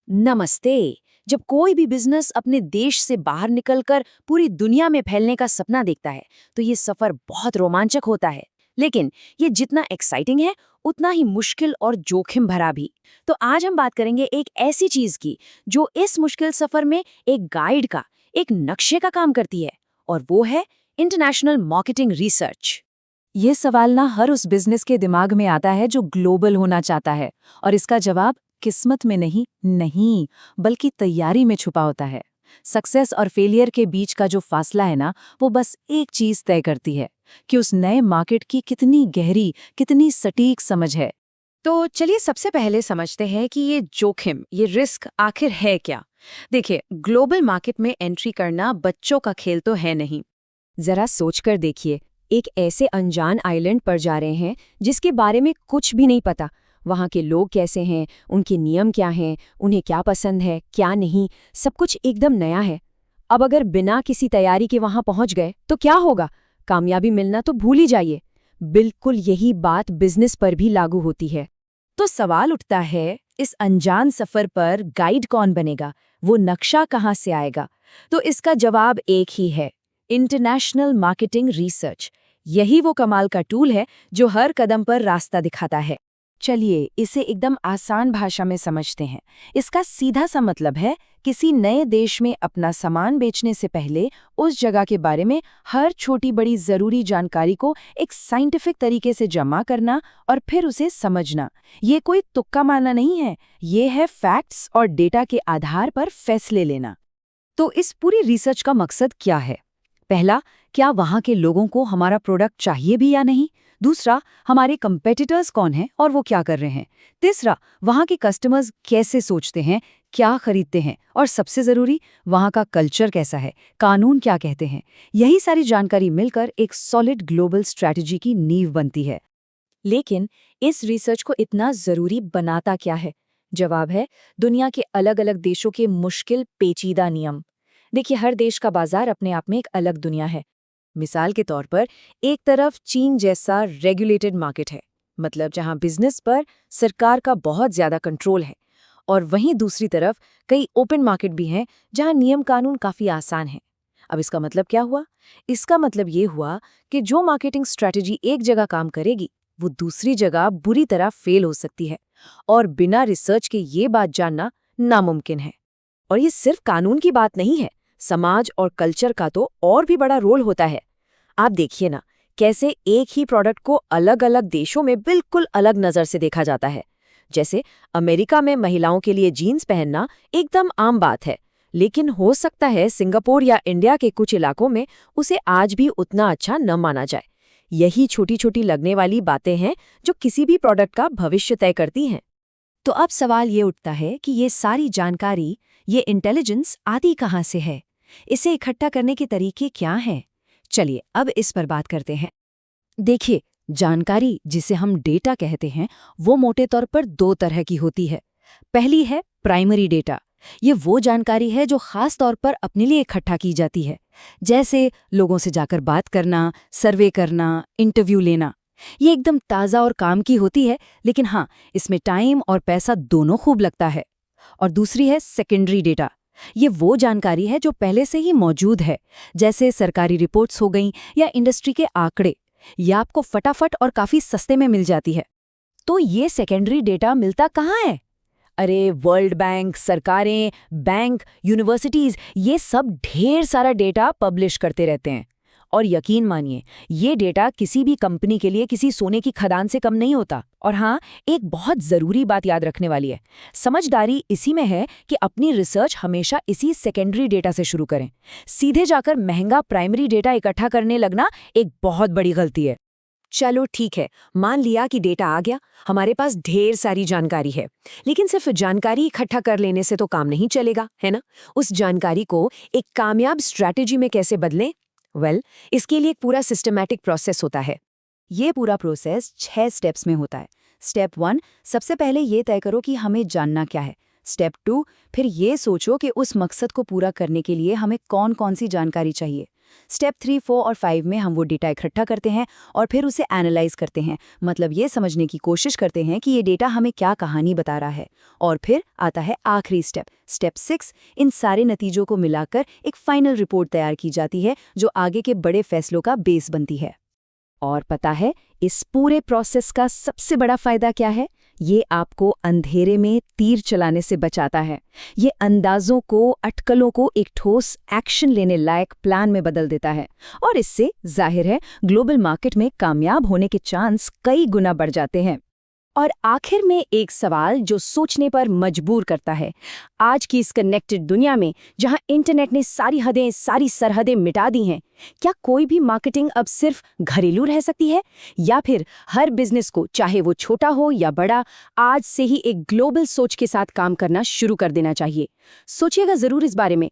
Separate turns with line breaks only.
नमस्ते। जब कोई भी बिजनेस अपने देश से बाहर निकलकर पूरी दुनिया में फैलने का सपना देखता है, तो ये सफर बहुत रोमांचक होता है। लेकिन ये जितना एक्साइटिंग है, उतना ही मुश्किल और जोखिम भरा भी। तो आज हम बात करेंगे एक ऐसी चीज की, जो इस मुश्किल सफर में एक गाइड का, एक नक्शे का काम करती है, और वो है इंटरनेशनल मार्केटिंग रिसर्च।
ये सवाल ना हर उस बिजनेस के दिमाग में आता है जो ग्लोबल होना चाहता है, और इसका जवाब किस्मत में नहीं बल्कि तैयारी में छुपा होता है। सक्सेस और फेलियर के बीच का जो फासला है ना, वो बस एक चीज तय करती है कि उस नए मार्केट की कितनी गहरी, कितनी सटीक समझ है।
तो चलिए सबसे पहले समझते हैं कि ये जोखिम, ये रिस्क आखिर है क्या। देखिए, ग्लोबल मार्केट में एंट्री करना बच्चों का खेल तो है नहीं।
जरा सोचकर देखिए, एक ऐसे अनजान आइलैंड पर जा रहे हैं जिसके बारे में कुछ भी नहीं पता। वहाँ के लोग कैसे हैं, उनके नियम क्या हैं, उन्हें क्या पसंद है क्या नहीं, सब कुछ एकदम नया है। अब अगर बिना किसी तैयारी के वहाँ पहुँच गए तो क्या होगा? कामयाबी मिलना तो भूल ही जाइए। बिल्कुल यही बात बिजनेस पर भी लागू होती है।
तो सवाल उठता है, इस अनजान सफर पर गाइड कौन बनेगा, वो नक्शा कहाँ से आएगा? तो इसका जवाब एक ही है, इंटरनेशनल मार्केटिंग रिसर्च। यही वो कमाल का टूल है जो हर कदम पर रास्ता दिखाता है। चलिए इसे एकदम आसान भाषा में समझते हैं। इसका सीधा सा मतलब है, किसी नए देश में अपना सामान बेचने से पहले उस जगह के बारे में हर छोटी बड़ी जरूरी जानकारी को एक साइंटिफिक तरीके से जमा करना और फिर उसे समझना। ये कोई तुक्का मारना नहीं है, ये है फैक्ट्स और डेटा के आधार पर फैसले लेना। तो इस पूरी रिसर्च का मकसद क्या है? पहला, क्या वहाँ के लोगों को हमारा प्रोडक्ट चाहिए भी या नहीं? दूसरा, हमारे कंपेटिटर्स कौन हैं और वो क्या कर रहे हैं? तीसरा, वहाँ के कस्टमर्स कैसे सोचते हैं, क्या खरीदते हैं? और सबसे ज़रूरी, वहाँ का कल्चर कैसा है, कानून क्या कहते हैं? यही सारी जानकारी मिलकर एक सॉलिड ग्लोबल स्ट्रैटेजी की नींव बनती है। लेकिन इस रिसर्च को इतना ज़रूरी बनाता क्या है? जवाब है, दुनिया के अलग अलग देशों के मुश्किल पेचीदा नियम। देखिए, हर देश का बाजार अपने आप में एक अलग दुनिया है। मिसाल के तौर पर, एक तरफ चीन जैसा रेगुलेटेड मार्केट है, मतलब जहां बिजनेस पर सरकार का बहुत ज्यादा कंट्रोल है, और वहीं दूसरी तरफ कई ओपन मार्केट भी हैं जहां नियम कानून काफी आसान है। अब इसका मतलब क्या हुआ? इसका मतलब ये हुआ कि जो मार्केटिंग स्ट्रैटेजी एक जगह काम करेगी, वो दूसरी जगह बुरी तरह फेल हो सकती है, और बिना रिसर्च के ये बात जानना नामुमकिन है। और ये सिर्फ कानून की बात नहीं है, समाज और कल्चर का तो और भी बड़ा रोल होता है। आप देखिए ना, कैसे एक ही प्रोडक्ट को अलग अलग देशों में बिल्कुल अलग नज़र से देखा जाता है। जैसे अमेरिका में महिलाओं के लिए जीन्स पहनना एकदम आम बात है, लेकिन हो सकता है सिंगापुर या इंडिया के कुछ इलाकों में उसे आज भी उतना अच्छा न माना जाए। यही छोटी छोटी लगने वाली बातें हैं जो किसी भी प्रोडक्ट का भविष्य तय करती हैं। तो अब सवाल ये उठता है कि ये सारी जानकारी, ये इंटेलिजेंस आती कहाँ से है? इसे इकट्ठा करने के तरीके क्या हैं? चलिए अब इस पर बात करते हैं। देखिए, जानकारी जिसे हम डेटा कहते हैं, वो मोटे तौर पर दो तरह की होती है। पहली है प्राइमरी डेटा। ये वो जानकारी है जो खास तौर पर अपने लिए इकट्ठा की जाती है, जैसे लोगों से जाकर बात करना, सर्वे करना, इंटरव्यू लेना। ये एकदम ताज़ा और काम की होती है, लेकिन हाँ, इसमें टाइम और पैसा दोनों खूब लगता है। और दूसरी है सेकेंडरी डेटा। ये वो जानकारी है जो पहले से ही मौजूद है, जैसे सरकारी रिपोर्ट्स हो गईं या इंडस्ट्री के आंकड़े। ये आपको फटाफट और काफ़ी सस्ते में मिल जाती है। तो ये सेकेंडरी डेटा मिलता कहाँ है? अरे, वर्ल्ड बैंक, सरकारें, बैंक, यूनिवर्सिटीज़, ये सब ढेर सारा डेटा पब्लिश करते रहते हैं। और यकीन मानिए, ये डेटा किसी भी कंपनी के लिए किसी सोने की खदान से कम नहीं होता। और हाँ, एक बहुत ज़रूरी बात याद रखने वाली है। समझदारी इसी में है कि अपनी रिसर्च हमेशा इसी सेकेंडरी डेटा से शुरू करें। सीधे जाकर महंगा प्राइमरी डेटा इकट्ठा करने लगना एक बहुत बड़ी गलती है। चलो ठीक है, मान लिया कि डेटा आ गया, हमारे पास ढेर सारी जानकारी है। लेकिन सिर्फ जानकारी इकट्ठा कर लेने से तो काम नहीं चलेगा, है ना? उस जानकारी को एक कामयाब स्ट्रैटेजी में कैसे बदलें? इसके लिए एक पूरा सिस्टमैटिक प्रोसेस होता है। ये पूरा प्रोसेस 6 स्टेप्स में होता है। स्टेप 1, सबसे पहले ये तय करो कि हमें जानना क्या है। स्टेप 2, फिर ये सोचो कि उस मकसद को पूरा करने के लिए हमें कौन कौन सी जानकारी चाहिए। स्टेप 3, 4 और 5 में हम वो डेटा इकट्ठा करते हैं और फिर उसे एनालाइज करते हैं, मतलब ये समझने की कोशिश करते हैं कि ये डेटा हमें क्या कहानी बता रहा है। और फिर आता है आखिरी स्टेप, स्टेप 6। इन सारे नतीजों को मिलाकर एक फाइनल रिपोर्ट तैयार की जाती है जो आगे के बड़े फैसलों का बेस बनती है।
और पता है इस पूरे प्रोसेस का सबसे बड़ा फायदा क्या है? ये आपको अंधेरे में तीर चलाने से बचाता है। ये अंदाजों को, अटकलों को एक ठोस एक्शन लेने लायक प्लान में बदल देता है और इससे जाहिर है ग्लोबल मार्केट में कामयाब होने के चांस कई गुना बढ़ जाते हैं।
और आखिर में एक सवाल जो सोचने पर मजबूर करता है। आज की इस कनेक्टेड दुनिया में जहां इंटरनेट ने सारी सरहदें मिटा दी हैं, क्या कोई भी मार्केटिंग अब सिर्फ घरेलू रह सकती है, या फिर हर बिजनेस को, चाहे वो छोटा हो या बड़ा, आज से ही एक ग्लोबल सोच के साथ काम करना शुरू कर देना चाहिए? सोचिएगा जरूर इस बारे में।